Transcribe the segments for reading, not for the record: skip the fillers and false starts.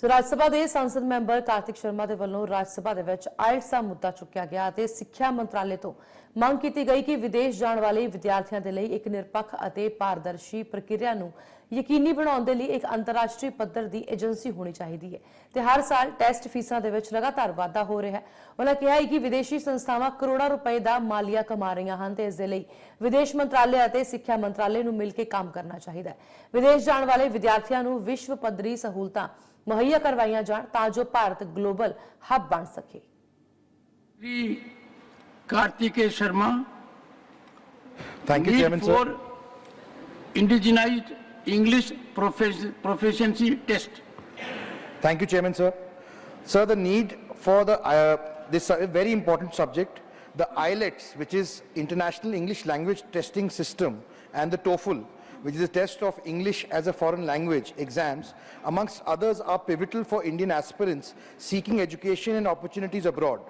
ਸੋ ਰਾਜ ਸਭਾ ਦੇ ਸੰਸਦ ਮੈਂਬਰ ਕਾਰਤਿਕ ਸ਼ਰਮਾ ਦੇ ਵੱਲੋਂ ਰਾਜ ਸਭਾ ਦੇ ਵਿੱਚ ਆਇਲਟਸ ਦਾ ਮੁੱਦਾ ਚੁੱਕਿਆ ਗਿਆ ਅਤੇ ਸਿੱਖਿਆ ਮੰਤਰਾਲੇ ਤੋਂ ਮੰਗ ਕੀਤੀ ਗਈ ਕਿ ਵਿਦੇਸ਼ ਜਾਣ ਵਾਲੇ ਵਿਦਿਆਰਥੀਆਂ ਦੇ ਲਈ ਇੱਕ ਨਿਰਪੱਖ ਅਤੇ ਪਾਰਦਰਸ਼ੀ ਪ੍ਰਕਿਰਿਆ ਨੂੰ ਯਕੀਨੀ ਬਣਾਉਣ ਦੇ ਲਈ ਇੱਕ ਅੰਤਰਰਾਸ਼ਟਰੀ ਪੱਧਰ ਦੀ ਏਜੰਸੀ ਹੋਣੀ ਚਾਹੀਦੀ ਹੈ ਤੇ ਹਰ ਸਾਲ ਟੈਸਟ ਫੀਸਾਂ ਦੇ ਵਿੱਚ ਲਗਾਤਾਰ ਵਾਧਾ ਹੋ ਰਿਹਾ ਹੈ। ਉਹਨਾਂ ਕਿਹਾ ਹੈ ਕਿ ਵਿਦੇਸ਼ੀ ਸੰਸਥਾਵਾਂ ਕਰੋੜਾਂ ਰੁਪਏ ਦਾ ਮਾਲੀਆ ਕਮਾ ਰਹੀਆਂ ਹਨ ਤੇ ਇਸ ਦੇ ਲਈ ਵਿਦੇਸ਼ ਮੰਤਰਾਲੇ ਅਤੇ ਸਿੱਖਿਆ ਮੰਤਰਾਲੇ ਨੂੰ ਮਿਲ ਕੇ ਕੰਮ ਕਰਨਾ ਚਾਹੀਦਾ ਹੈ। ਵਿਦੇਸ਼ ਜਾਣ ਵਾਲੇ ਵਿਦਿਆਰਥੀਆਂ ਨੂੰ ਵਿਸ਼ਵ ਪੱਧਰੀ ਸਹੂਲਤਾਂ मुहैया करवाइया जान ताजो भारत ग्लोबल हब बन सके। Shri Kartikeya Sharma, thank you chairman sir. For indigenised English proficiency test. Thank you Chairman sir. Sir, the need for the this very important subject, the IELTS, which is International English Language Testing System, and the TOEFL, which is a test of English as a foreign language exams, amongst others, are pivotal for Indian aspirants seeking education and opportunities abroad.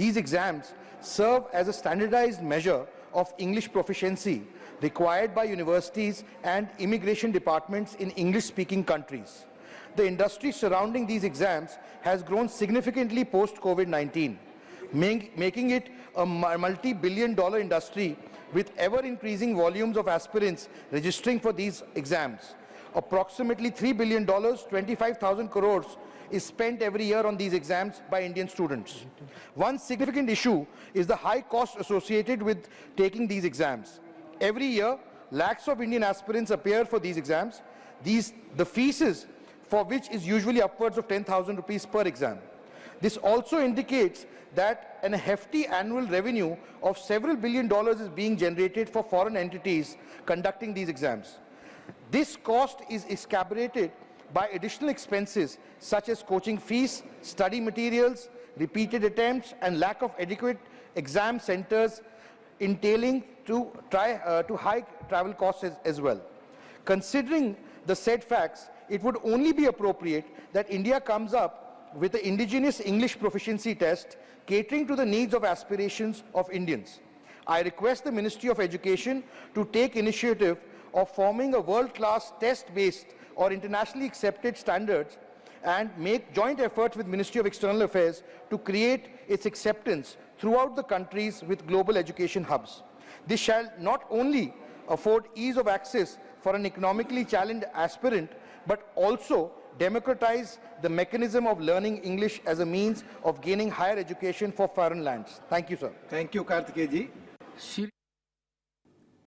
These exams serve as a standardized measure of English proficiency required by universities and immigration departments in English-speaking countries. The industry surrounding these exams has grown significantly post-COVID-19, making it a multi-billion-dollar industry with ever-increasing volumes of aspirants registering for these exams. Approximately $3 billion, 25,000 crores, is spent every year on these exams by Indian students. One significant issue is the high cost associated with taking these exams. Every year, lakhs of Indian aspirants appear for these exams. The fees for which is usually upwards of 10,000 rupees per exam. This also indicates that a hefty annual revenue of several $billion is being generated for foreign entities conducting these exams. This cost is exacerbated by additional expenses such as coaching fees, study materials, repeated attempts, and lack of adequate exam centers, entailing to high travel costs as well. Considering the said facts, it would only be appropriate that India comes up with the indigenous English proficiency test catering to the needs of aspirations of Indians. I request the Ministry of Education to take initiative of forming a world-class test-based or internationally accepted standards and make joint efforts with Ministry of External Affairs to create its acceptance throughout the countries with global education hubs. This shall not only afford ease of access for an economically challenged aspirant, but also democratize the mechanism of learning English as a means of gaining higher education for foreign lands. Thank you, sir. Thank you, Kartikeya ji.